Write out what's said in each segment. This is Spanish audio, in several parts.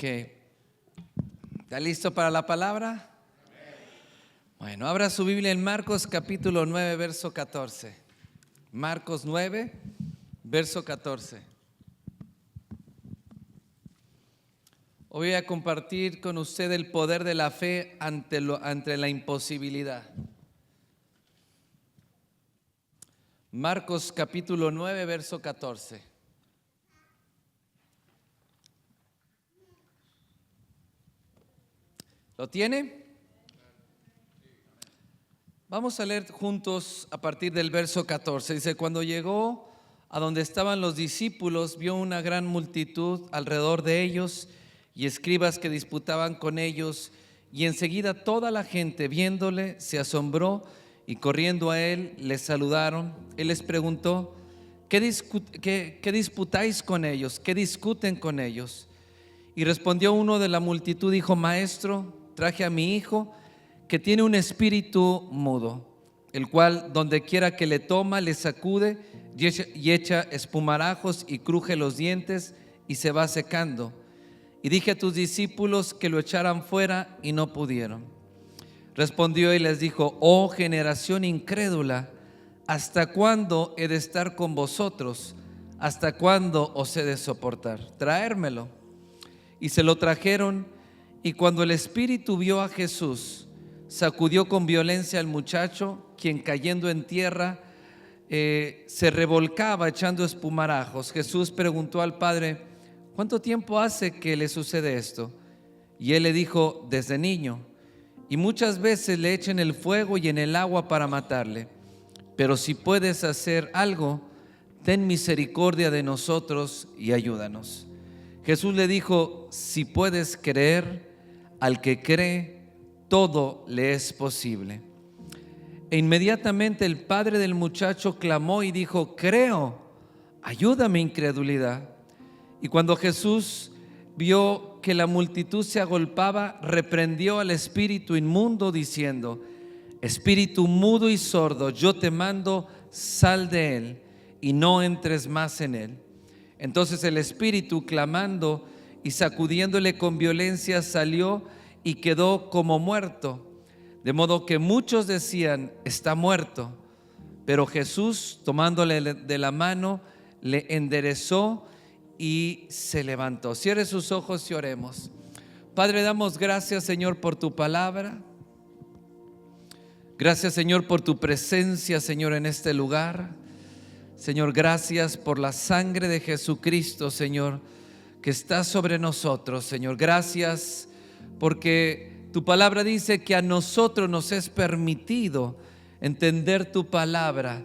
Ok. ¿Está listo para la palabra? Bueno, abra su Biblia en Marcos capítulo 9, verso 14. Marcos 9, verso 14. Hoy voy a compartir con usted el poder de la fe ante la imposibilidad. Marcos capítulo 9, verso 14. ¿Lo tiene? Vamos a leer juntos a partir del verso 14. Dice: cuando llegó a donde estaban los discípulos, vio una gran multitud alrededor de ellos y escribas que disputaban con ellos, y enseguida toda la gente, viéndole, se asombró, y corriendo a él, le saludaron. Él les preguntó: ¿Qué disputáis con ellos? ¿Qué discuten con ellos? Y respondió uno de la multitud, dijo: Maestro, traje a mi hijo que tiene un espíritu mudo, el cual donde quiera que le toma, le sacude y echa espumarajos y cruje los dientes y se va secando. Y dije a tus discípulos que lo echaran fuera y no pudieron. Respondió y les dijo: Oh generación incrédula, ¿hasta cuándo he de estar con vosotros? ¿Hasta cuándo os he de soportar? Traérmelo. Y se lo trajeron, y cuando el espíritu vio a Jesús, sacudió con violencia al muchacho, quien cayendo en tierra se revolcaba echando espumarajos. Jesús preguntó al padre: ¿cuánto tiempo hace que le sucede esto? Y él le dijo: desde niño, y muchas veces le echan el fuego y en el agua para matarle. Pero si puedes hacer algo, ten misericordia de nosotros y ayúdanos. Jesús le dijo: si puedes creer, al que cree, todo le es posible. E inmediatamente el padre del muchacho clamó y dijo: creo, ayuda mi incredulidad. Y cuando Jesús vio que la multitud se agolpaba, reprendió al espíritu inmundo diciendo: espíritu mudo y sordo, yo te mando, sal de él y no entres más en él. Entonces el espíritu, clamando y sacudiéndole con violencia, salió y quedó como muerto. De modo que muchos decían: está muerto. Pero Jesús, tomándole de la mano, le enderezó y se levantó. Cierre sus ojos y oremos. Padre, damos gracias, Señor, por tu palabra. Gracias, Señor, por tu presencia, Señor, en este lugar. Señor, gracias por la sangre de Jesucristo, Señor, que está sobre nosotros. Señor, gracias porque tu palabra dice que a nosotros nos es permitido entender tu palabra.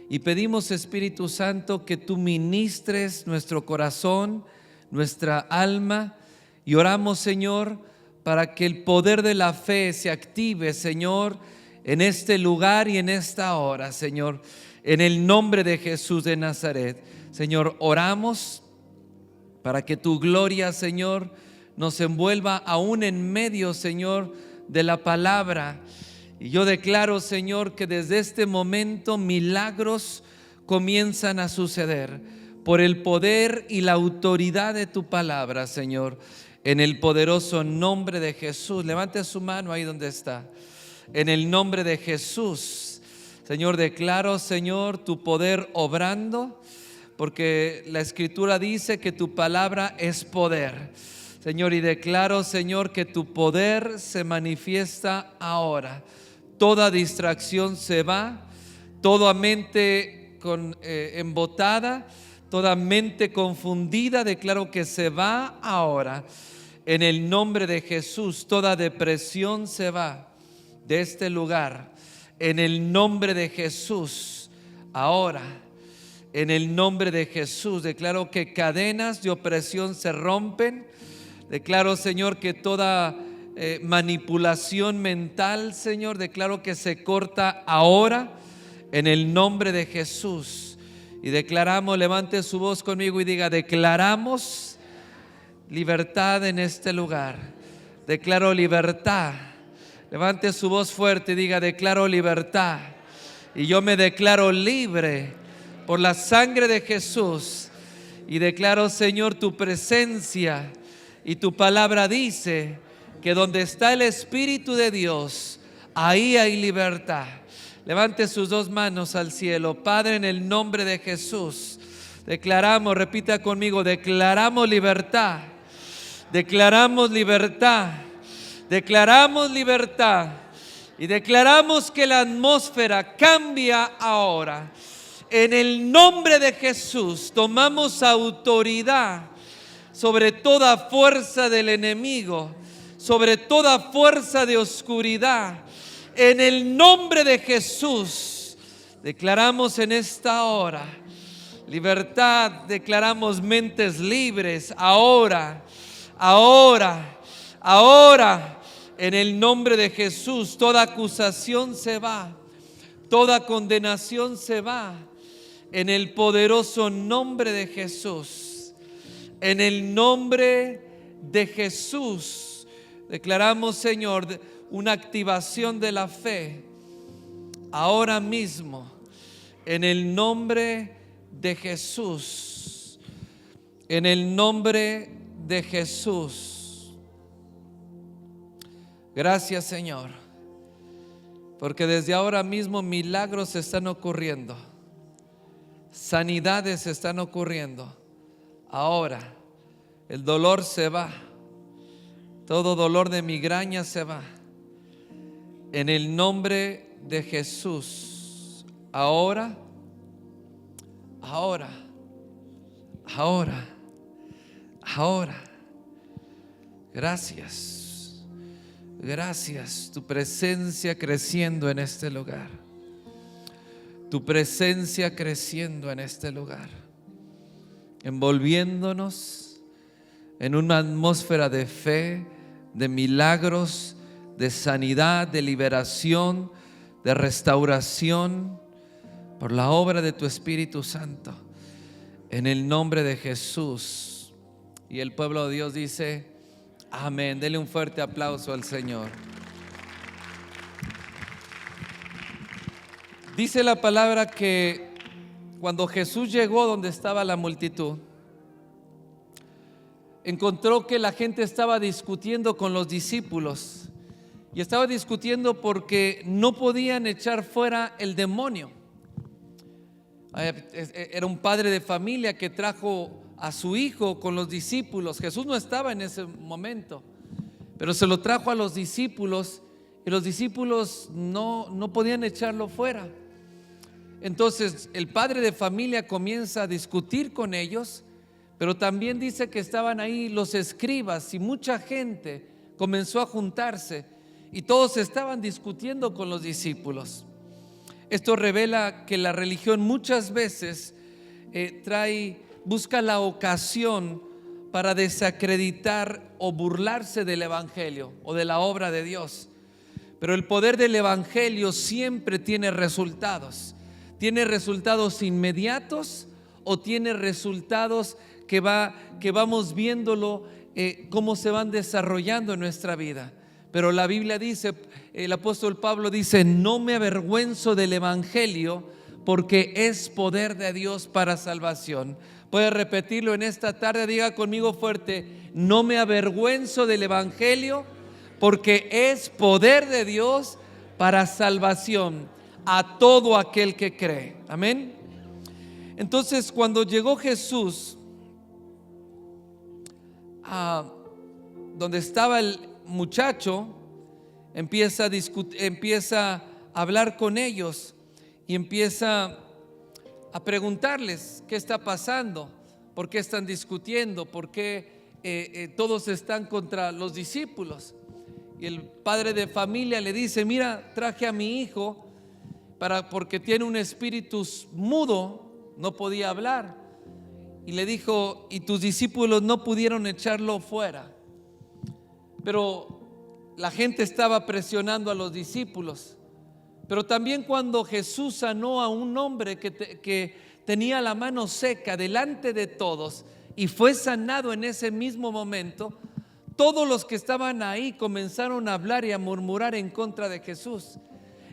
Y pedimos, Espíritu Santo, que tú ministres nuestro corazón, nuestra alma. Y oramos, Señor, para que el poder de la fe se active, Señor, en este lugar y en esta hora, Señor. En el nombre de Jesús de Nazaret, Señor, oramos para que tu gloria, Señor, nos envuelva aún en medio, Señor, de la palabra. Y yo declaro, Señor, que desde este momento milagros comienzan a suceder por el poder y la autoridad de tu palabra, Señor, en el poderoso nombre de Jesús. Levante su mano ahí donde está. En el nombre de Jesús, Señor, declaro, Señor, tu poder obrando, porque la Escritura dice que tu palabra es poder. Señor, y declaro, Señor, que tu poder se manifiesta ahora. Toda distracción se va, toda mente embotada, toda mente confundida, declaro que se va ahora. En el nombre de Jesús, toda depresión se va de este lugar. En el nombre de Jesús, ahora, en el nombre de Jesús, declaro que cadenas de opresión se rompen. Declaro, Señor, que toda manipulación mental, Señor, declaro que se corta ahora, en el nombre de Jesús. Y declaramos, levante su voz conmigo y diga: declaramos libertad en este lugar. Declaro libertad. Levante su voz fuerte y diga: declaro libertad. Y yo me declaro libre por la sangre de Jesús. Y declaro, Señor, tu presencia Y tu palabra dice que donde está el Espíritu de Dios, ahí hay libertad. Levante sus dos manos al cielo. Padre, en el nombre de Jesús, declaramos, repita conmigo, declaramos libertad. Declaramos libertad. Declaramos libertad. Y declaramos que la atmósfera cambia ahora. En el nombre de Jesús tomamos autoridad sobre toda fuerza del enemigo, sobre toda fuerza de oscuridad. En el nombre de Jesús declaramos en esta hora libertad, declaramos mentes libres ahora, ahora. En el nombre de Jesús, toda acusación se va, toda condenación se va. En el poderoso nombre de Jesús, en el nombre de Jesús, declaramos, Señor, una activación de la fe ahora mismo, en el nombre de Jesús, en el nombre de Jesús. Gracias, Señor, porque desde ahora mismo milagros están ocurriendo, sanidades están ocurriendo. Ahora el dolor se va, todo dolor de migraña se va, en el nombre de Jesús. Ahora. Gracias, tu presencia creciendo en este lugar. Tu presencia creciendo en este lugar, envolviéndonos en una atmósfera de fe, de milagros, de sanidad, de liberación, de restauración, por la obra de tu Espíritu Santo, en el nombre de Jesús. Y el pueblo de Dios dice: amén. Dele un fuerte aplauso al Señor. Dice la palabra que cuando Jesús llegó donde estaba la multitud, encontró que la gente estaba discutiendo con los discípulos, y estaba discutiendo porque no podían echar fuera el demonio. Era un padre de familia que trajo a su hijo con los discípulos. Jesús no estaba en ese momento, pero se lo trajo a los discípulos, y los discípulos no podían echarlo fuera. Entonces el padre de familia comienza a discutir con ellos, pero también dice que estaban ahí los escribas, y mucha gente comenzó a juntarse, y todos estaban discutiendo con los discípulos. Esto revela que la religión muchas veces busca la ocasión para desacreditar o burlarse del evangelio o de la obra de Dios. Pero el poder del evangelio siempre tiene resultados. Tiene resultados inmediatos o tiene resultados que vamos viéndolo, cómo se van desarrollando en nuestra vida. Pero la Biblia dice, el apóstol Pablo dice: no me avergüenzo del evangelio, porque es poder de Dios para salvación. Puede repetirlo en esta tarde, diga conmigo fuerte: no me avergüenzo del evangelio, porque es poder de Dios para salvación a todo aquel que cree. Amén. Entonces, cuando llegó Jesús a donde estaba el muchacho, empieza a hablar con ellos y empieza a preguntarles qué está pasando, por qué están discutiendo, por qué todos están contra los discípulos. Y el padre de familia le dice: mira, traje a mi hijo porque tiene un espíritu mudo, no podía hablar. Y le dijo: y tus discípulos no pudieron echarlo fuera. Pero la gente estaba presionando a los discípulos. Pero también cuando Jesús sanó a un hombre que tenía la mano seca delante de todos, y fue sanado en ese mismo momento, todos los que estaban ahí comenzaron a hablar y a murmurar en contra de Jesús.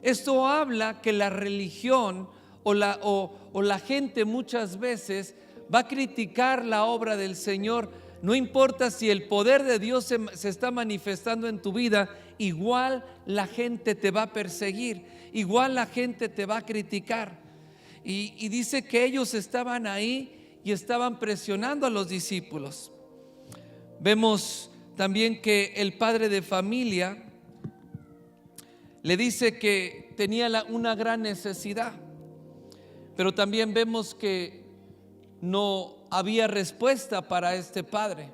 Esto habla que la religión o la gente muchas veces va a criticar la obra del Señor, no importa si el poder de Dios se está manifestando en tu vida, igual la gente te va a perseguir, igual la gente te va a criticar. Y dice que ellos estaban ahí y estaban presionando a los discípulos. Vemos también que el padre de familia le dice que tenía una gran necesidad, pero también vemos que no había respuesta para este padre.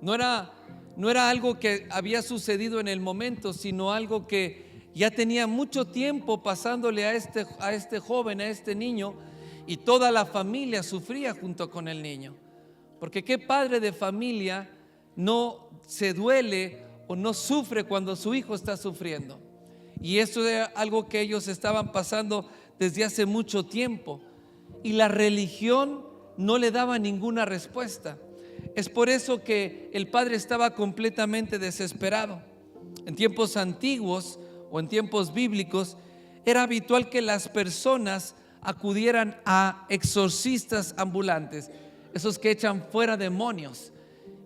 No era algo que había sucedido en el momento, sino algo que ya tenía mucho tiempo pasándole a este joven, a este niño, y toda la familia sufría junto con el niño. Porque ¿qué padre de familia no se duele o no sufre cuando su hijo está sufriendo? Y esto era algo que ellos estaban pasando desde hace mucho tiempo, y la religión no le daba ninguna respuesta. Es por eso que el padre estaba completamente desesperado. En tiempos antiguos o en tiempos bíblicos era habitual que las personas acudieran a exorcistas ambulantes, esos que echan fuera demonios,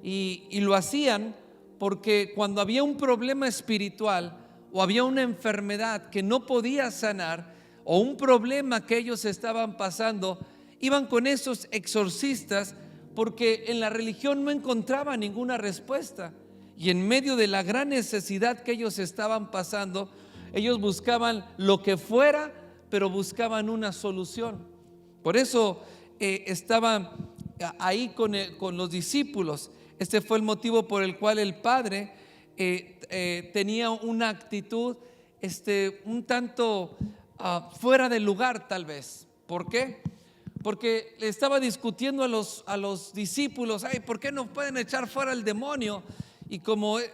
y lo hacían porque cuando había un problema espiritual o había una enfermedad que no podía sanar, o un problema que ellos estaban pasando, iban con esos exorcistas porque en la religión no encontraban ninguna respuesta. Y en medio de la gran necesidad que ellos estaban pasando, ellos buscaban lo que fuera, pero buscaban una solución. Por eso estaban ahí con los discípulos. Este fue el motivo por el cual el padre tenía una actitud un tanto fuera de lugar, tal vez. ¿Por qué? Porque le estaba discutiendo a los discípulos: ay, ¿por qué no pueden echar fuera el demonio? Y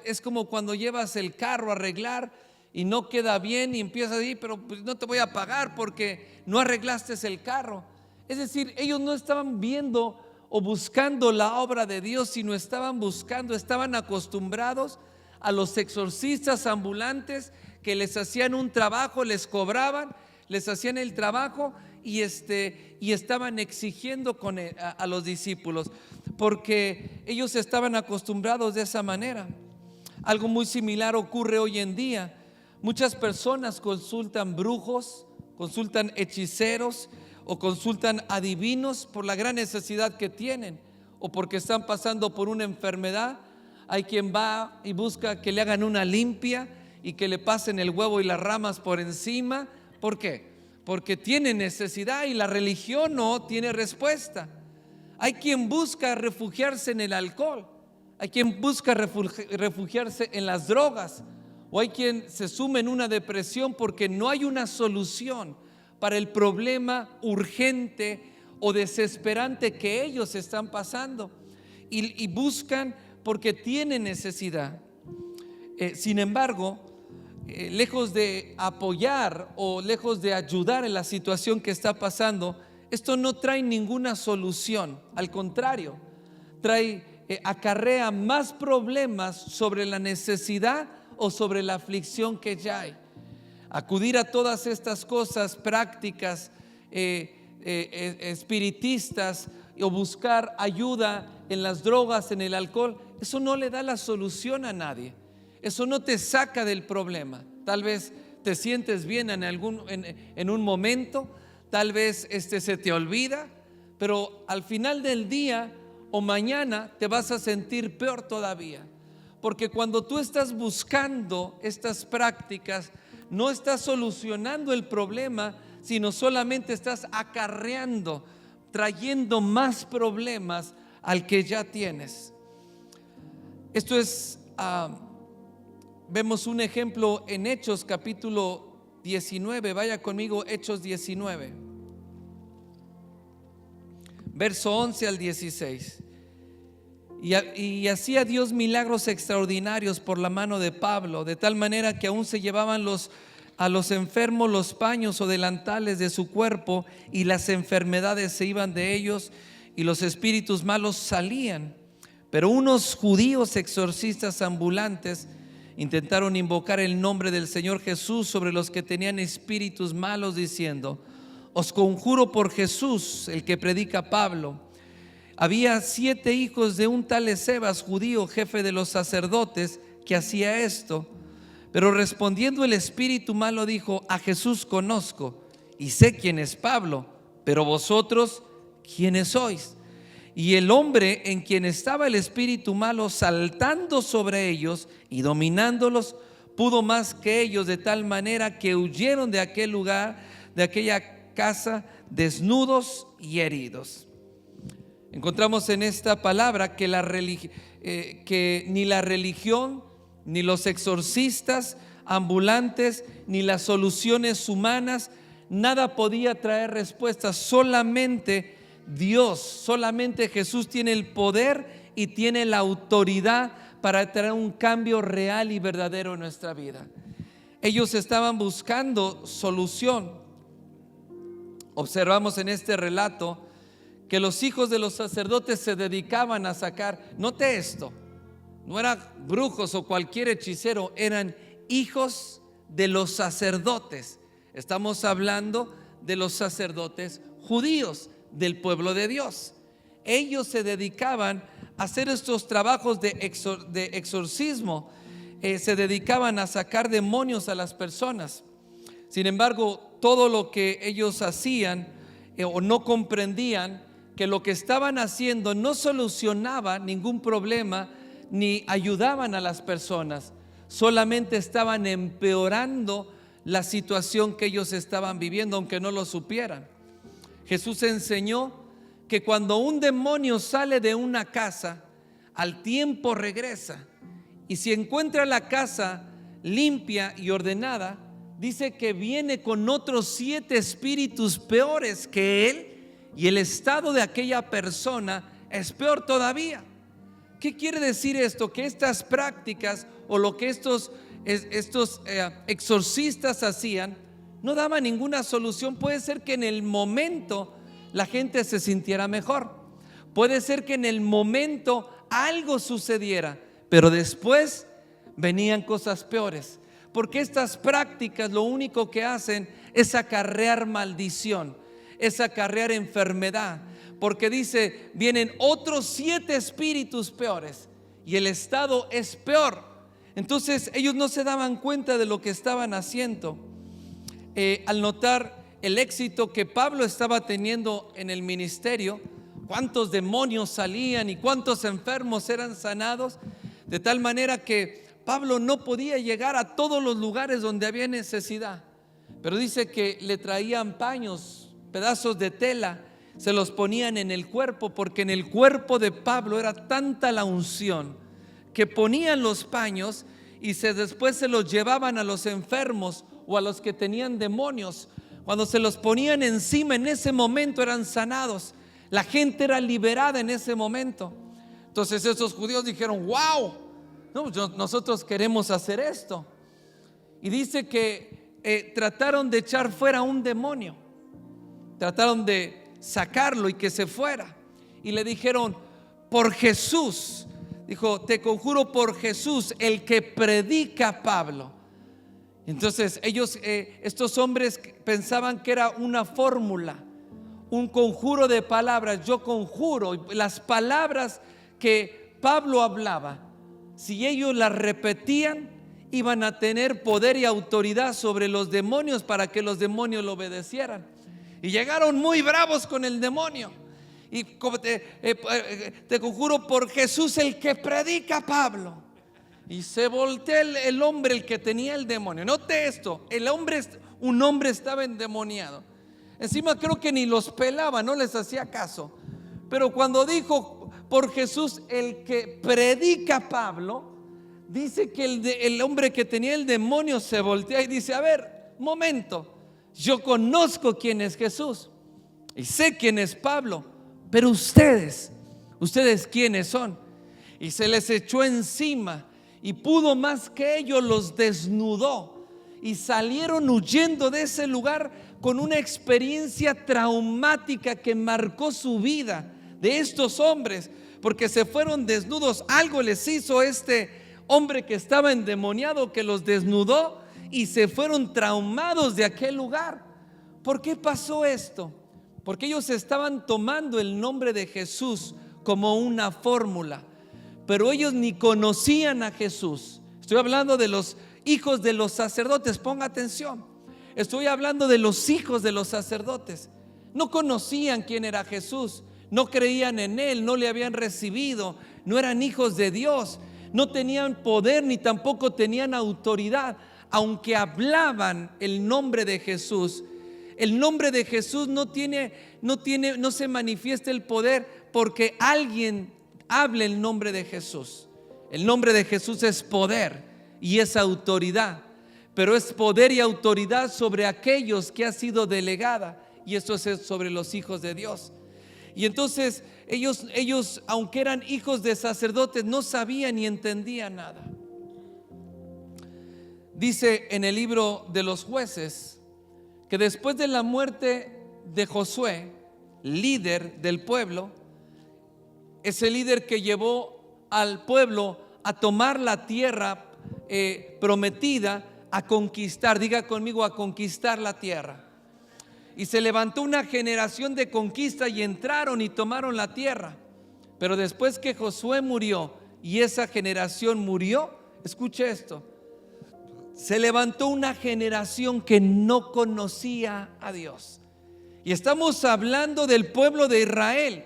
es como cuando llevas el carro a arreglar y no queda bien y empiezas a decir: pero pues no te voy a pagar porque no arreglaste el carro. Es decir, ellos no estaban viendo o buscando la obra de Dios, sino estaban acostumbrados a los exorcistas ambulantes que les hacían un trabajo, les cobraban, les hacían el trabajo y estaban exigiendo a los discípulos, porque ellos estaban acostumbrados de esa manera. Algo muy similar ocurre hoy en día. Muchas personas consultan brujos, consultan hechiceros o consultan adivinos por la gran necesidad que tienen o porque están pasando por una enfermedad. Hay quien va y busca que le hagan una limpia y que le pasen el huevo y las ramas por encima. ¿Por qué? Porque tiene necesidad y la religión no tiene respuesta. Hay quien busca refugiarse en el alcohol, hay quien busca refugiarse en las drogas, o hay quien se sume en una depresión porque no hay una solución para el problema urgente o desesperante que ellos están pasando, y buscan porque tienen necesidad. Sin embargo, lejos de apoyar o lejos de ayudar en la situación que está pasando, esto no trae ninguna solución. Al contrario, acarrea más problemas sobre la necesidad o sobre la aflicción que ya hay. Acudir a todas estas cosas prácticas, espiritistas, o buscar ayuda en las drogas, en el alcohol, eso no le da la solución a nadie. Eso no te saca del problema. Tal vez te sientes bien en un momento, tal vez se te olvida, pero al final del día o mañana te vas a sentir peor todavía. Porque cuando tú estás buscando estas prácticas, no estás solucionando el problema, sino solamente estás acarreando, trayendo más problemas al que ya tienes. Esto es... Vemos un ejemplo en Hechos capítulo 19. Vaya conmigo, Hechos 19, verso 11 al 16. Y hacía Dios milagros extraordinarios por la mano de Pablo, de tal manera que aún se llevaban a los enfermos los paños o delantales de su cuerpo, y las enfermedades se iban de ellos y los espíritus malos salían. Pero unos judíos exorcistas ambulantes intentaron invocar el nombre del Señor Jesús sobre los que tenían espíritus malos, diciendo: os conjuro por Jesús, el que predica Pablo. Había 7 hijos de un tal Escevas, judío, jefe de los sacerdotes, que hacía esto. Pero respondiendo el espíritu malo dijo: a Jesús conozco y sé quién es Pablo, pero vosotros, ¿quiénes sois? Y el hombre en quien estaba el espíritu malo, saltando sobre ellos y dominándolos, pudo más que ellos, de tal manera que huyeron de aquel lugar, de aquella casa, desnudos y heridos. Encontramos en esta palabra que que ni la religión, ni los exorcistas ambulantes, ni las soluciones humanas, nada podía traer respuestas. Solamente Dios, solamente Jesús tiene el poder y tiene la autoridad para traer un cambio real y verdadero en nuestra vida. Ellos estaban buscando solución. Observamos en este relato que los hijos de los sacerdotes se dedicaban a sacar, note esto, no eran brujos o cualquier hechicero, eran hijos de los sacerdotes. Estamos hablando de los sacerdotes judíos del pueblo de Dios. Ellos se dedicaban a hacer estos trabajos de exorcismo, se dedicaban a sacar demonios a las personas. Sin embargo, todo lo que ellos hacían o no comprendían que lo que estaban haciendo no solucionaba ningún problema ni ayudaban a las personas, solamente estaban empeorando la situación que ellos estaban viviendo, aunque no lo supieran. Jesús enseñó que cuando un demonio sale de una casa, al tiempo regresa, y si encuentra la casa limpia y ordenada, dice que viene con otros 7 espíritus peores que él, y el estado de aquella persona es peor todavía. ¿Qué quiere decir esto? Que estas prácticas o lo que estos exorcistas hacían no daba ninguna solución. Puede ser que en el momento la gente se sintiera mejor, puede ser que en el momento algo sucediera, pero después venían cosas peores, porque estas prácticas lo único que hacen es acarrear maldición, es acarrear enfermedad, porque dice, vienen otros 7 espíritus peores y el estado es peor. Entonces ellos no se daban cuenta de lo que estaban haciendo. Al notar el éxito que Pablo estaba teniendo en el ministerio, cuántos demonios salían y cuántos enfermos eran sanados, de tal manera que Pablo no podía llegar a todos los lugares donde había necesidad, pero dice que le traían paños, pedazos de tela, se los ponían en el cuerpo, porque en el cuerpo de Pablo era tanta la unción que ponían los paños y después se los llevaban a los enfermos o a los que tenían demonios. Cuando se los ponían encima, en ese momento eran sanados. La gente era liberada en ese momento. Entonces esos judíos dijeron: wow, no, nosotros queremos hacer esto. Y dice que trataron de echar fuera un demonio, trataron de sacarlo y que se fuera, y le dijeron: por Jesús, dijo, te conjuro por Jesús, el que predica Pablo. Entonces ellos, estos hombres pensaban que era una fórmula, un conjuro de palabras. Yo conjuro las palabras que Pablo hablaba, si ellos las repetían, iban a tener poder y autoridad sobre los demonios para que los demonios lo obedecieran. Y llegaron muy bravos con el demonio. Y te conjuro por Jesús, el que predica Pablo. Y se voltea el hombre, el que tenía el demonio. Note esto, un hombre estaba endemoniado. Encima creo que ni los pelaba, no les hacía caso. Pero cuando dijo por Jesús, el que predica Pablo, dice que el hombre que tenía el demonio se voltea y dice: a ver, momento, yo conozco quién es Jesús y sé quién es Pablo, pero ustedes quiénes son. Y se les echó encima y pudo más que ellos, los desnudó y salieron huyendo de ese lugar con una experiencia traumática que marcó su vida de estos hombres, porque se fueron desnudos. Algo les hizo este hombre que estaba endemoniado, que los desnudó, y se fueron traumados de aquel lugar. ¿Por qué pasó esto? Porque ellos estaban tomando el nombre de Jesús como una fórmula, pero ellos ni conocían a Jesús. Estoy hablando de los hijos de los sacerdotes, ponga atención. Estoy hablando de los hijos de los sacerdotes. No conocían quién era Jesús, no creían en Él, no le habían recibido, no eran hijos de Dios, no tenían poder ni tampoco tenían autoridad. Aunque hablaban el nombre de Jesús, el nombre de Jesús no se manifiesta el poder porque alguien hable el nombre de Jesús. El nombre de Jesús es poder y es autoridad, pero es poder y autoridad sobre aquellos que ha sido delegada, y esto es sobre los hijos de Dios. Y entonces ellos, aunque eran hijos de sacerdotes, no sabían ni entendían nada. Dice en el libro de los Jueces que después de la muerte de Josué, líder del pueblo, ese líder que llevó al pueblo a tomar la tierra prometida, a conquistar, diga conmigo, a conquistar la tierra. Y se levantó una generación de conquista y entraron y tomaron la tierra. Pero después que Josué murió y esa generación murió, escuche esto, se levantó una generación que no conocía a Dios. Y estamos hablando del pueblo de Israel.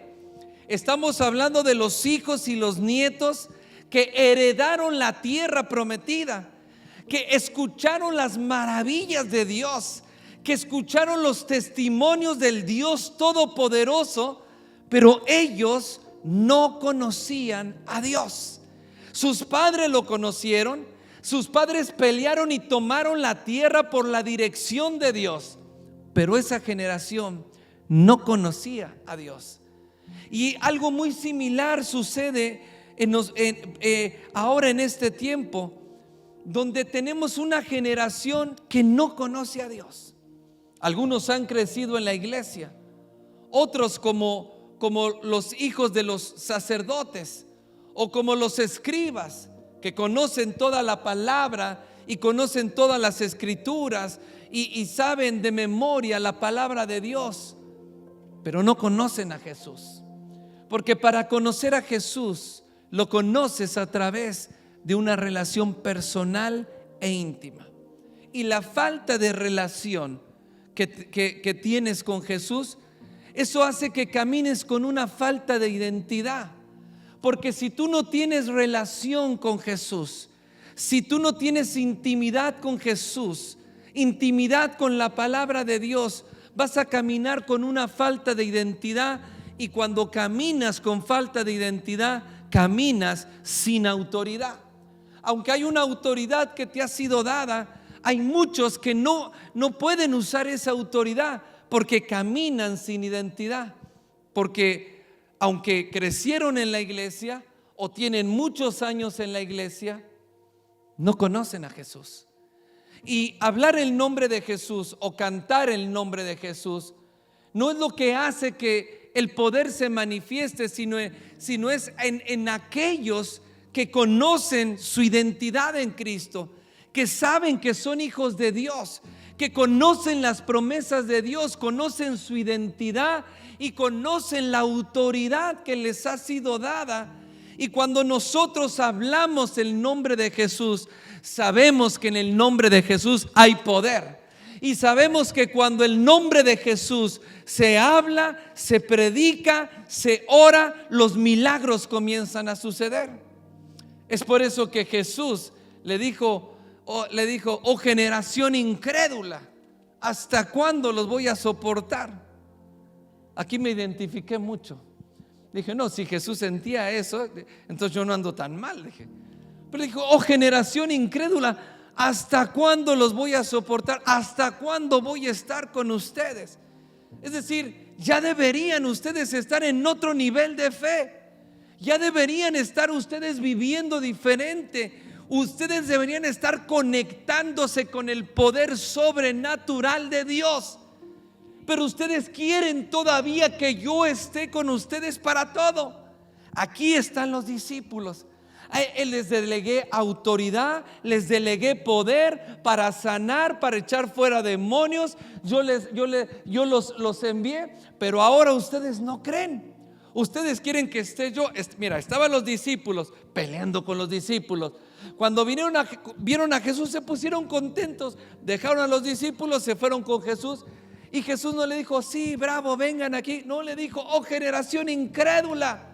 Estamos hablando de los hijos y los nietos que heredaron la tierra prometida, que escucharon las maravillas de Dios, que escucharon los testimonios del Dios Todopoderoso, pero ellos no conocían a Dios. Sus padres lo conocieron. Sus padres pelearon y tomaron la tierra por la dirección de Dios, pero esa generación no conocía a Dios. Y algo muy similar sucede ahora en este tiempo, donde tenemos una generación que no conoce a Dios. Algunos han crecido en la iglesia, otros como los hijos de los sacerdotes o como los escribas, que conocen toda la palabra y conocen todas las escrituras y saben de memoria la palabra de Dios, pero no conocen a Jesús. Porque para conocer a Jesús lo conoces a través de una relación personal e íntima. Y la falta de relación que tienes con Jesús, eso hace que camines con una falta de identidad. Porque si tú no tienes relación con Jesús, si tú no tienes intimidad con Jesús, intimidad con la palabra de Dios, vas a caminar con una falta de identidad. Y cuando caminas con falta de identidad, caminas sin autoridad. Aunque hay una autoridad que te ha sido dada, hay muchos que no pueden usar esa autoridad porque caminan sin identidad. Porque aunque crecieron en la iglesia o tienen muchos años en la iglesia, no conocen a Jesús. Y hablar el nombre de Jesús o cantar el nombre de Jesús no es lo que hace que el poder se manifieste, sino es en aquellos que conocen su identidad en Cristo, que saben que son hijos de Dios, que conocen las promesas de Dios, conocen su identidad y conocen la autoridad que les ha sido dada. Y cuando nosotros hablamos el nombre de Jesús, sabemos que en el nombre de Jesús hay poder. Y sabemos que cuando el nombre de Jesús se habla, se predica, se ora, los milagros comienzan a suceder. Es por eso que Jesús le dijo, oh generación incrédula, ¿hasta cuándo los voy a soportar? Aquí me identifiqué mucho. Dije, no, si Jesús sentía eso, entonces yo no ando tan mal. Dije, pero dijo, oh generación incrédula, ¿hasta cuándo los voy a soportar? ¿Hasta cuándo voy a estar con ustedes? Es decir, ya deberían ustedes estar en otro nivel de fe. Ya deberían estar ustedes viviendo diferente. Ustedes deberían estar conectándose con el poder sobrenatural de Dios. Pero ustedes quieren todavía que yo esté con ustedes para todo. Aquí están los discípulos. Les delegué autoridad, les delegué poder para sanar, para echar fuera demonios. Yo los envié, pero ahora ustedes no creen. Ustedes quieren que esté yo. Mira, estaban los discípulos peleando con los discípulos. Cuando vieron a Jesús, se pusieron contentos, dejaron a los discípulos, se fueron con Jesús. Y Jesús no le dijo, sí, bravo, vengan aquí. No, le dijo, oh generación incrédula,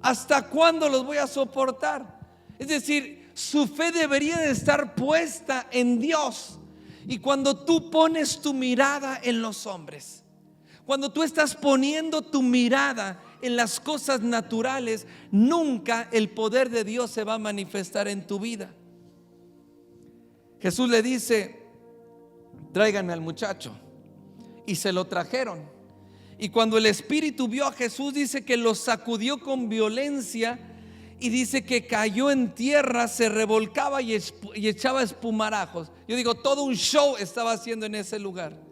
¿hasta cuándo los voy a soportar? Es decir, su fe debería de estar puesta en Dios. Y cuando tú pones tu mirada en los hombres, cuando tú estás poniendo tu mirada en las cosas naturales, nunca el poder de Dios se va a manifestar en tu vida. Jesús le dice, tráiganme al muchacho. Y se lo trajeron. Y cuando el espíritu vio a Jesús, dice que lo sacudió con violencia y dice que cayó en tierra, se revolcaba y echaba espumarajos. Yo digo, todo un show estaba haciendo en ese lugar.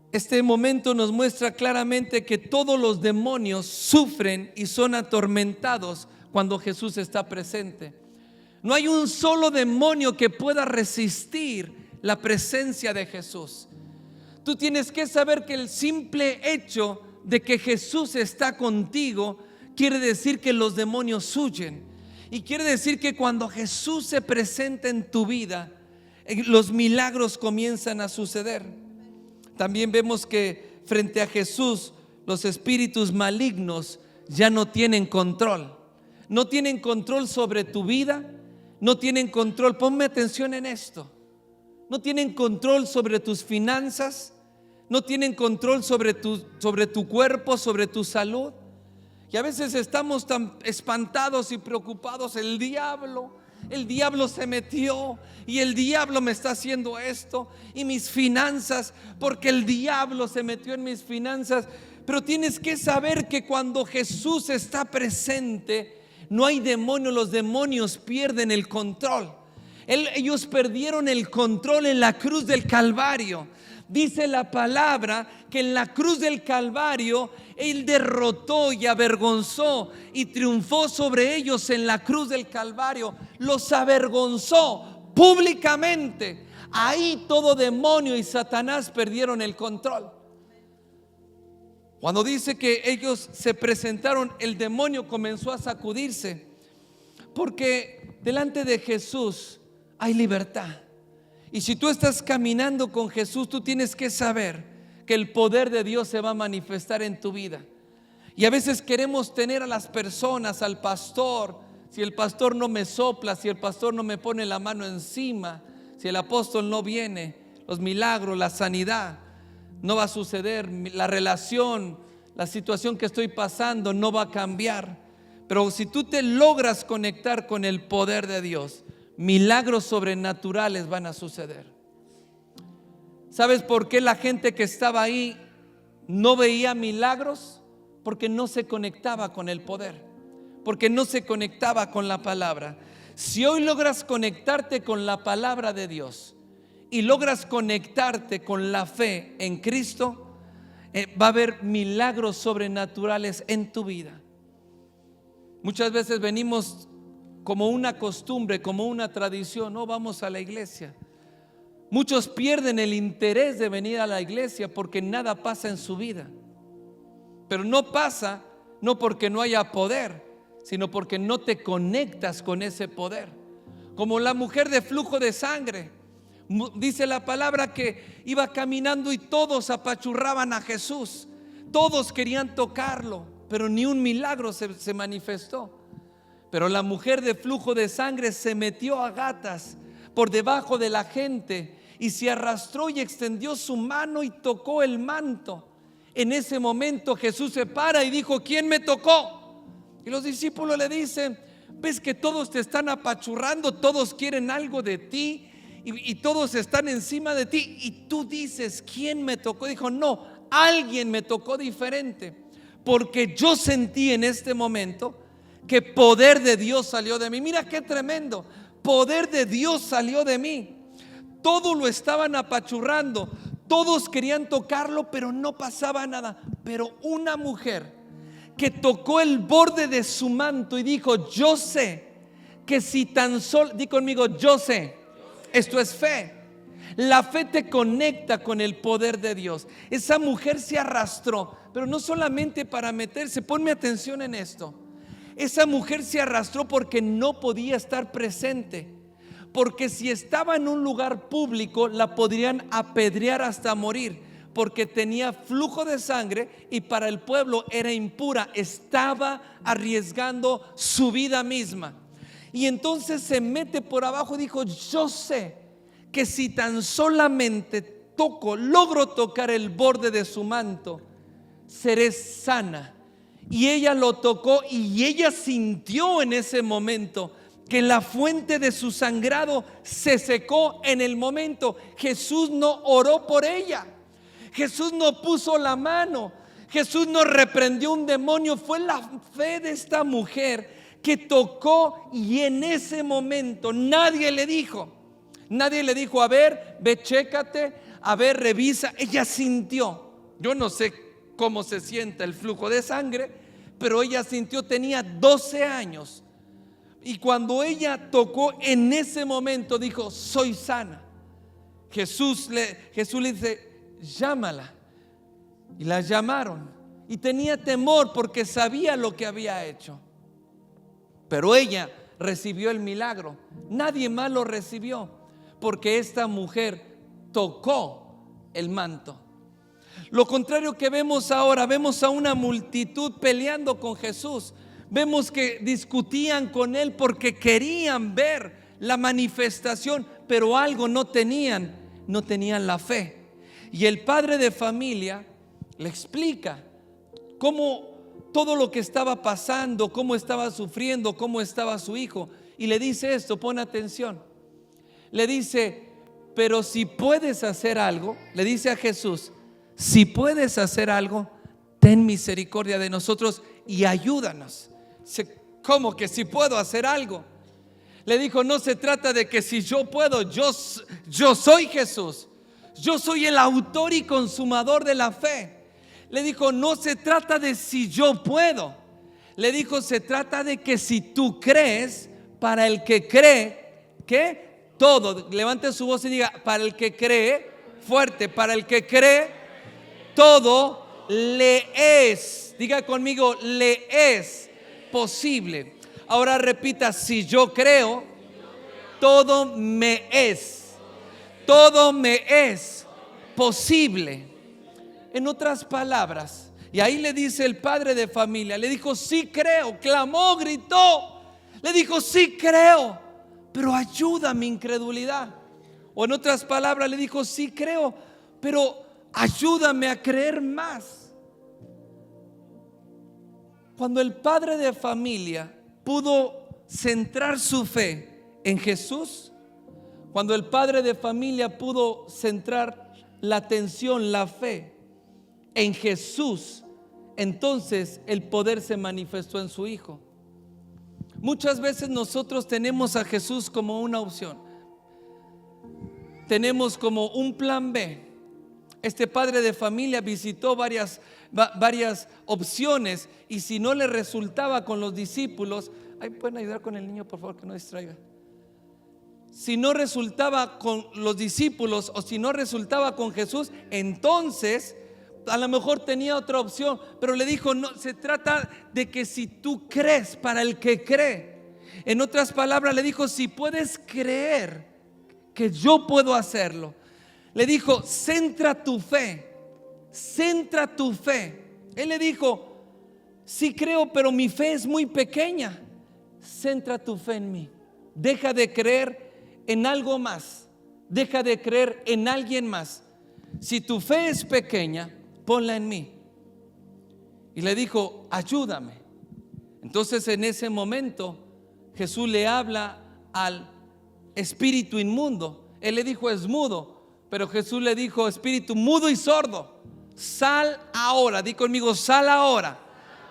Este momento nos muestra claramente que todos los demonios sufren y son atormentados cuando Jesús está presente. No hay un solo demonio que pueda resistir la presencia de Jesús. Tú tienes que saber que el simple hecho de que Jesús está contigo quiere decir que los demonios huyen. Y quiere decir que cuando Jesús se presenta en tu vida, los milagros comienzan a suceder. También vemos que frente a Jesús, los espíritus malignos ya no tienen control. No tienen control sobre tu vida, no tienen control. Ponme atención en esto. No tienen control sobre tus finanzas, no tienen control sobre tu cuerpo, sobre tu salud. Y a veces estamos tan espantados y preocupados. El diablo se metió y el diablo me está haciendo esto, y mis finanzas, porque el diablo se metió en mis finanzas. Pero tienes que saber que cuando Jesús está presente, no hay demonio. Los demonios pierden el control. Ellos perdieron el control en la cruz del Calvario. Dice la palabra que en la cruz del Calvario Él derrotó y avergonzó y triunfó sobre ellos. En la cruz del Calvario los avergonzó públicamente. Ahí todo demonio y Satanás perdieron el control. Cuando dice que ellos se presentaron, el demonio comenzó a sacudirse, porque delante de Jesús hay libertad. Y si tú estás caminando con Jesús, tú tienes que saber que el poder de Dios se va a manifestar en tu vida. Y a veces queremos tener a las personas, al pastor. Si el pastor no me sopla, si el pastor no me pone la mano encima, si el apóstol no viene, los milagros, la sanidad no va a suceder. La relación, la situación que estoy pasando no va a cambiar. Pero si tú te logras conectar con el poder de Dios, milagros sobrenaturales van a suceder. ¿Sabes por qué la gente que estaba ahí no veía milagros? Porque no se conectaba con el poder, porque no se conectaba con la palabra. Si hoy logras conectarte con la palabra de Dios y logras conectarte con la fe en Cristo, va a haber milagros sobrenaturales en tu vida. Muchas veces venimos como una costumbre, como una tradición. No vamos a la iglesia. Muchos pierden el interés de venir a la iglesia porque nada pasa en su vida. Pero no pasa no porque no haya poder, sino porque no te conectas con ese poder. Como la mujer de flujo de sangre. Dice la palabra que iba caminando y todos apachurraban a Jesús. Todos querían tocarlo, pero ni un milagro se manifestó. Pero la mujer de flujo de sangre se metió a gatas por debajo de la gente y se arrastró y extendió su mano y tocó el manto. En ese momento Jesús se para y dijo: ¿quién me tocó? Y los discípulos le dicen: ves que todos te están apachurrando, todos quieren algo de ti y todos están encima de ti, y tú dices: ¿quién me tocó? Dijo: no, alguien me tocó diferente, porque yo sentí en este momento que poder de Dios salió de mí. Mira qué tremendo, poder de Dios salió de mí. Todos lo estaban apachurrando, todos querían tocarlo, pero no pasaba nada. Pero una mujer que tocó el borde de su manto y dijo: yo sé que si tan solo, di conmigo, yo sé. Esto es fe. La fe te conecta con el poder de Dios. Esa mujer se arrastró, pero no solamente para meterse, ponme atención en esto. Esa mujer se arrastró porque no podía estar presente. Porque si estaba en un lugar público, la podrían apedrear hasta morir, porque tenía flujo de sangre y para el pueblo era impura. Estaba arriesgando su vida misma. Y entonces se mete por abajo y dijo: yo sé que si tan solamente logro tocar el borde de su manto, seré sana. Y ella lo tocó y ella sintió en ese momento que la fuente de su sangrado se secó en el momento. Jesús no oró por ella, Jesús no puso la mano, Jesús no reprendió un demonio. Fue la fe de esta mujer que tocó, y en ese momento nadie le dijo, a ver, ve, chécate, a ver, revisa. Ella sintió. Yo no sé cómo se sienta el flujo de sangre, pero ella sintió. Tenía 12 años. Y cuando ella tocó, en ese momento dijo: soy sana. Jesús le dice: llámala. Y la llamaron. Y tenía temor porque sabía lo que había hecho. Pero ella recibió el milagro. Nadie más lo recibió, porque esta mujer tocó el manto. Lo contrario que vemos ahora, vemos a una multitud peleando con Jesús. Vemos que discutían con él porque querían ver la manifestación, pero algo no tenían la fe. Y el padre de familia le explica cómo todo lo que estaba pasando, cómo estaba sufriendo, cómo estaba su hijo. Y le dice esto, pon atención. Le dice: pero si puedes hacer algo, le dice a Jesús: si puedes hacer algo, ten misericordia de nosotros y ayúdanos. ¿Cómo que si puedo hacer algo? Le dijo: no se trata de que si yo puedo, yo soy Jesús, yo soy el autor y consumador de la fe. Le dijo: no se trata de si yo puedo. Le dijo: se trata de que si tú crees. Para el que cree, ¿qué? Todo. Levante su voz y diga: para el que cree, fuerte, para el que cree, todo le es. Diga conmigo: le es posible. Ahora repita: si yo creo, todo me es posible. En otras palabras, y ahí le dice el padre de familia, le dijo: sí creo. Clamó, gritó, le dijo: sí creo, pero ayuda mi incredulidad. O en otras palabras, le dijo: sí creo, pero ayúdame a creer más. Cuando el padre de familia pudo centrar su fe en Jesús, cuando el padre de familia pudo centrar la atención, la fe en Jesús, entonces el poder se manifestó en su hijo. Muchas veces nosotros tenemos a Jesús como una opción, tenemos como un plan B. Este padre de familia visitó varias opciones, y si no le resultaba con los discípulos, ahí pueden ayudar con el niño, por favor, que no distraiga. Si no resultaba con los discípulos, o si no resultaba con Jesús, entonces a lo mejor tenía otra opción. Pero le dijo: no, se trata de que si tú crees, para el que cree. En otras palabras, le dijo: si puedes creer que yo puedo hacerlo. Le dijo: centra tu fe. Él le dijo: sí creo, pero mi fe es muy pequeña. Centra tu fe en mí. Deja de creer en algo más, deja de creer en alguien más. Si tu fe es pequeña, ponla en mí. Y le dijo: ayúdame. Entonces en ese momento Jesús le habla al espíritu inmundo. Él le dijo: es mudo, pero Jesús le dijo: espíritu mudo y sordo, sal ahora. Di conmigo: sal ahora.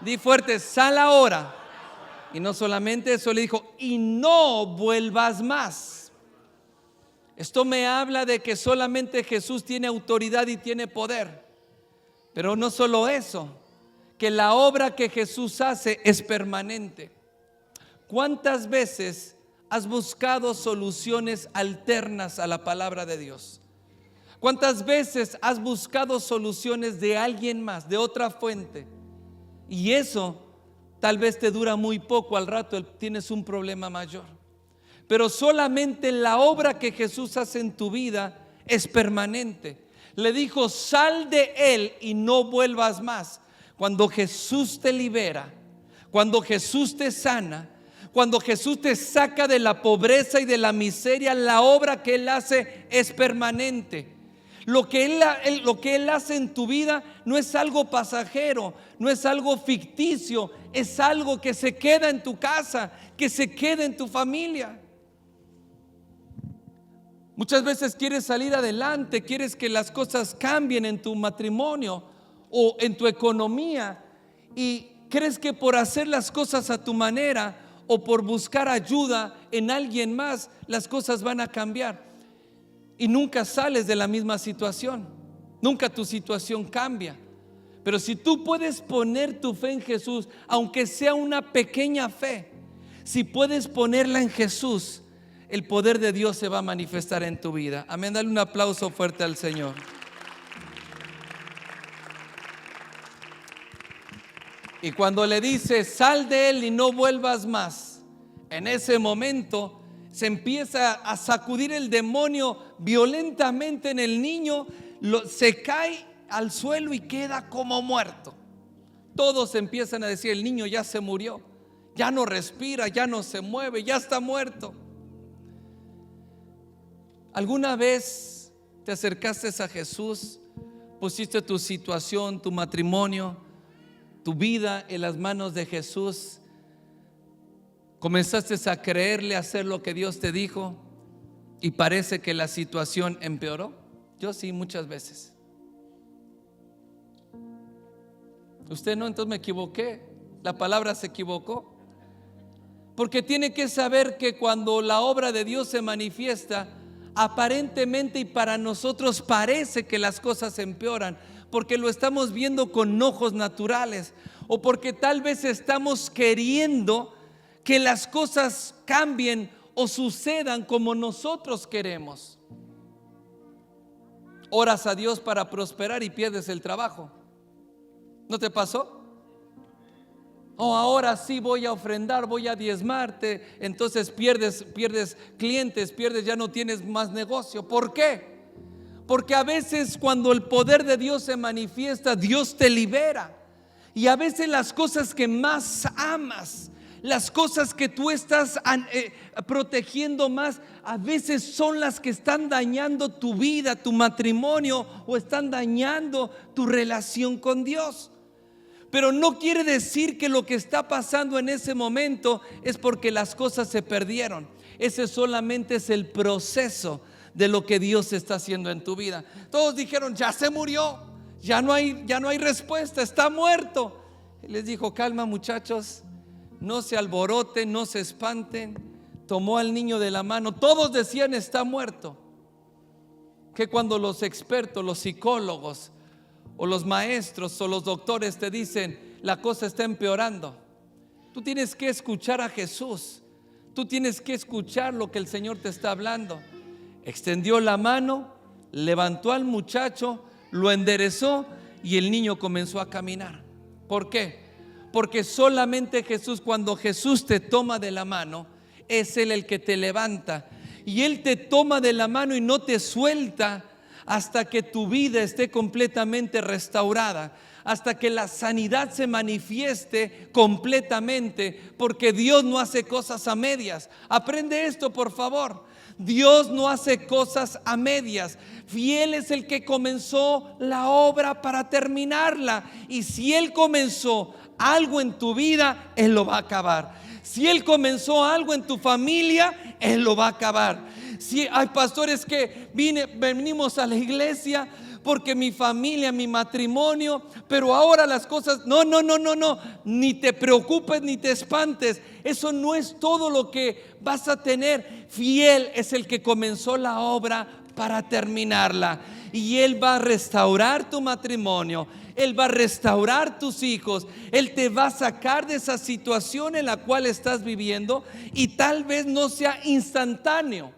Di fuerte: sal ahora. Y no solamente eso, le dijo: y no vuelvas más. Esto me habla de que solamente Jesús tiene autoridad y tiene poder. Pero no solo eso, que la obra que Jesús hace es permanente. ¿Cuántas veces has buscado soluciones alternas a la palabra de Dios? ¿Cuántas veces has buscado soluciones de alguien más, de otra fuente? Y eso tal vez te dura muy poco, al rato tienes un problema mayor. Pero solamente la obra que Jesús hace en tu vida es permanente. Le dijo: sal de él y no vuelvas más. Cuando Jesús te libera, cuando Jesús te sana, cuando Jesús te saca de la pobreza y de la miseria, la obra que Él hace es permanente. Lo que Él hace en tu vida no es algo pasajero, no es algo ficticio, es algo que se queda en tu casa, que se queda en tu familia. Muchas veces quieres salir adelante, quieres que las cosas cambien en tu matrimonio o en tu economía, y crees que por hacer las cosas a tu manera o por buscar ayuda en alguien más, las cosas van a cambiar. Y nunca sales de la misma situación, nunca tu situación cambia. Pero si tú puedes poner tu fe en Jesús, aunque sea una pequeña fe, si puedes ponerla en Jesús, el poder de Dios se va a manifestar en tu vida. Amén, dale un aplauso fuerte al Señor. Y cuando le dice: sal de él y no vuelvas más, en ese momento se empieza a sacudir el demonio violentamente en el niño, se cae al suelo y queda como muerto. Todos empiezan a decir: el niño ya se murió, ya no respira, ya no se mueve, ya está muerto. ¿Alguna vez te acercaste a Jesús, pusiste tu situación, tu matrimonio, tu vida en las manos de Jesús? ¿Comenzaste a creerle, a hacer lo que Dios te dijo y parece que la situación empeoró? Yo sí, muchas veces. Usted no, entonces me equivoqué. La palabra se equivocó. Porque tiene que saber que cuando la obra de Dios se manifiesta, aparentemente y para nosotros parece que las cosas empeoran, porque lo estamos viendo con ojos naturales, o porque tal vez estamos queriendo que las cosas cambien o sucedan como nosotros queremos. Oras a Dios para prosperar y pierdes el trabajo. ¿No te pasó? Ahora sí voy a ofrendar, voy a diezmarte. Entonces pierdes clientes, ya no tienes más negocio. ¿Por qué? Porque a veces cuando el poder de Dios se manifiesta, Dios te libera. Y a veces las cosas que más amas, las cosas que tú estás protegiendo más, a veces son las que están dañando tu vida, tu matrimonio, o están dañando tu relación con Dios. Pero no quiere decir que lo que está pasando en ese momento es porque las cosas se perdieron. Ese solamente es el proceso de lo que Dios está haciendo en tu vida. Todos dijeron: ya se murió, ya no hay respuesta, está muerto. Él les dijo: calma, muchachos, no se alboroten, no se espanten. Tomó al niño de la mano. Todos decían: está muerto. Que cuando los expertos, los psicólogos o los maestros o los doctores te dicen: la cosa está empeorando, tú tienes que escuchar a Jesús. Tú tienes que escuchar lo que el Señor te está hablando. Extendió la mano, levantó al muchacho, lo enderezó y el niño comenzó a caminar. ¿Por qué? Porque solamente Jesús, cuando Jesús te toma de la mano, es Él el que te levanta. Y Él te toma de la mano y no te suelta hasta que tu vida esté completamente restaurada, hasta que la sanidad se manifieste completamente, porque Dios no hace cosas a medias. Aprende esto, por favor. Dios no hace cosas a medias. Fiel es el que comenzó la obra para terminarla. Y si Él comenzó algo en tu vida, Él lo va a acabar. Si Él comenzó algo en tu familia, Él lo va a acabar. Si hay pastores que venimos a la iglesia porque mi familia, mi matrimonio, pero ahora las cosas, no, ni te preocupes ni te espantes. Eso no es todo lo que vas a tener. Fiel es el que comenzó la obra para terminarla, y Él va a restaurar tu matrimonio, Él va a restaurar tus hijos, Él te va a sacar de esa situación en la cual estás viviendo, y tal vez no sea instantáneo,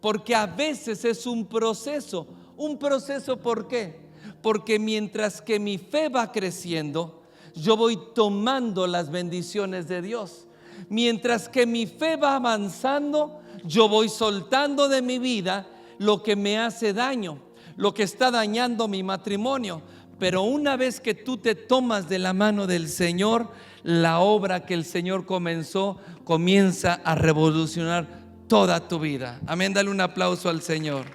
porque a veces es un proceso Un proceso, ¿por qué? Porque mientras que mi fe va creciendo, yo voy tomando las bendiciones de Dios. Mientras que mi fe va avanzando, yo voy soltando de mi vida lo que me hace daño, lo que está dañando mi matrimonio. Pero una vez que tú te tomas de la mano del Señor, la obra que el Señor comenzó comienza a revolucionar toda tu vida. Amén, dale un aplauso al Señor.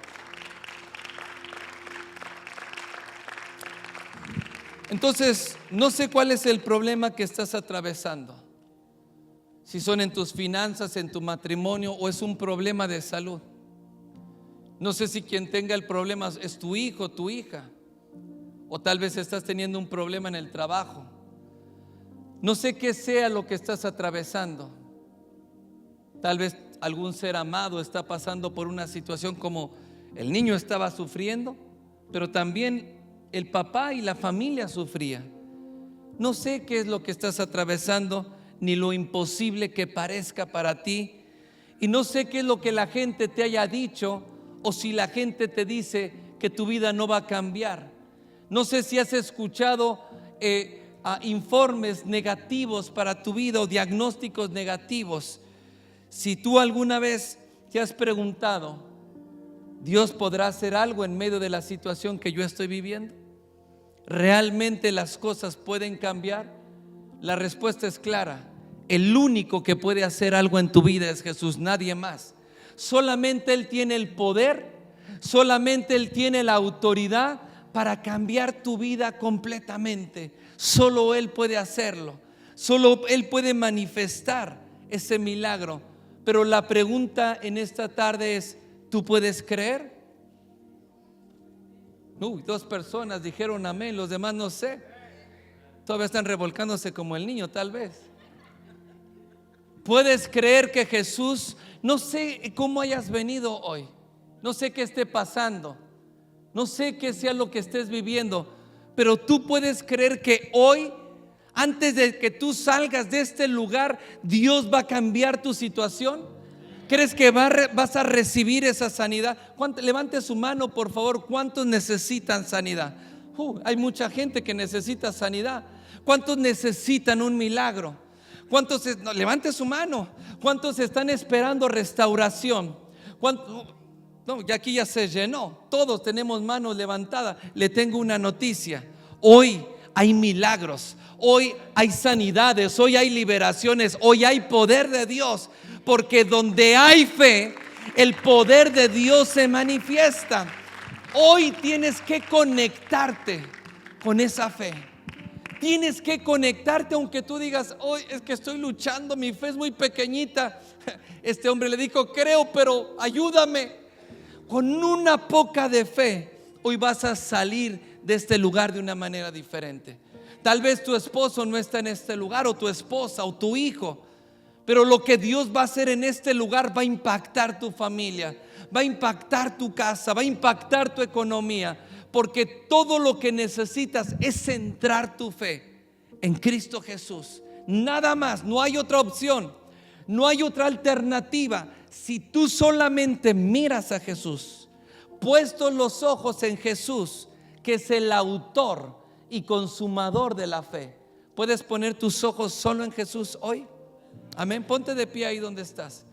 Entonces, no sé cuál es el problema que estás atravesando. Si son en tus finanzas, en tu matrimonio, o es un problema de salud. No sé si quien tenga el problema es tu hijo, tu hija, o tal vez estás teniendo un problema en el trabajo. No sé qué sea lo que estás atravesando. Tal vez algún ser amado está pasando por una situación como el niño estaba sufriendo, pero también el papá y la familia sufría. No sé qué es lo que estás atravesando, ni lo imposible que parezca para ti. Y no sé qué es lo que la gente te haya dicho, o si la gente te dice que tu vida no va a cambiar. No sé si has escuchado informes negativos para tu vida o diagnósticos negativos. Si tú alguna vez te has preguntado, ¿Dios podrá hacer algo en medio de la situación que yo estoy viviendo? ¿Realmente las cosas pueden cambiar? La respuesta es clara. El único que puede hacer algo en tu vida es Jesús, nadie más. Solamente Él tiene el poder, solamente Él tiene la autoridad para cambiar tu vida completamente. Solo Él puede hacerlo. Solo Él puede manifestar ese milagro. Pero la pregunta en esta tarde es, ¿tú puedes creer? Dos personas dijeron amén, los demás no sé. Todavía están revolcándose como el niño, tal vez. ¿Puedes creer que Jesús, no sé cómo hayas venido hoy, no sé qué esté pasando, no sé qué sea lo que estés viviendo, pero tú puedes creer que hoy, antes de que tú salgas de este lugar, Dios va a cambiar tu situación? ¿Crees que vas a recibir esa sanidad? Levante su mano, por favor. ¿Cuántos necesitan sanidad? Hay mucha gente que necesita sanidad. ¿Cuántos necesitan un milagro? Levante su mano. ¿Cuántos están esperando restauración? Ya aquí ya se llenó. Todos tenemos manos levantadas. Le tengo una noticia. Hoy hay milagros. Hoy hay sanidades. Hoy hay liberaciones. Hoy hay poder de Dios. Porque donde hay fe, el poder de Dios se manifiesta. Hoy tienes que conectarte con esa fe. Tienes que conectarte, aunque tú digas, hoy es que estoy luchando, mi fe es muy pequeñita. Este hombre le dijo, creo, pero ayúdame. Con una poca de fe, hoy vas a salir de este lugar de una manera diferente. Tal vez tu esposo no está en este lugar, o tu esposa, o tu hijo. Pero lo que Dios va a hacer en este lugar va a impactar tu familia, va a impactar tu casa, va a impactar tu economía. Porque todo lo que necesitas es centrar tu fe en Cristo Jesús. Nada más, no hay otra opción, no hay otra alternativa. Si tú solamente miras a Jesús, puestos los ojos en Jesús, que es el autor y consumador de la fe. ¿Puedes poner tus ojos solo en Jesús hoy? Amén, ponte de pie ahí donde estás.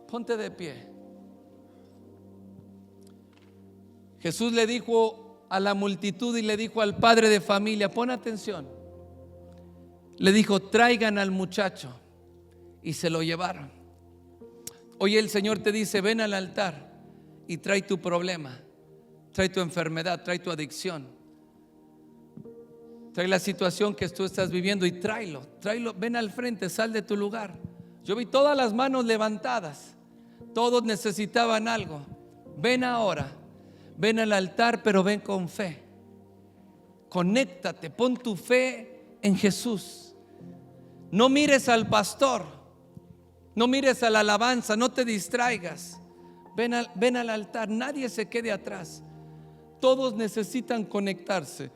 Ponte de pie. Jesús le dijo a la multitud y le dijo al padre de familia, pon atención. Le dijo, traigan al muchacho, y se lo llevaron. Hoy el Señor te dice, ven al altar y trae tu problema, trae tu enfermedad, trae tu adicción. Trae la situación que tú estás viviendo y tráelo, ven al frente, sal de tu lugar. Yo vi todas las manos levantadas, todos necesitaban algo. Ven ahora, ven al altar, pero ven con fe. Conéctate, pon tu fe en Jesús. No mires al pastor, no mires a la alabanza, no te distraigas. Ven al altar, nadie se quede atrás. Todos necesitan conectarse.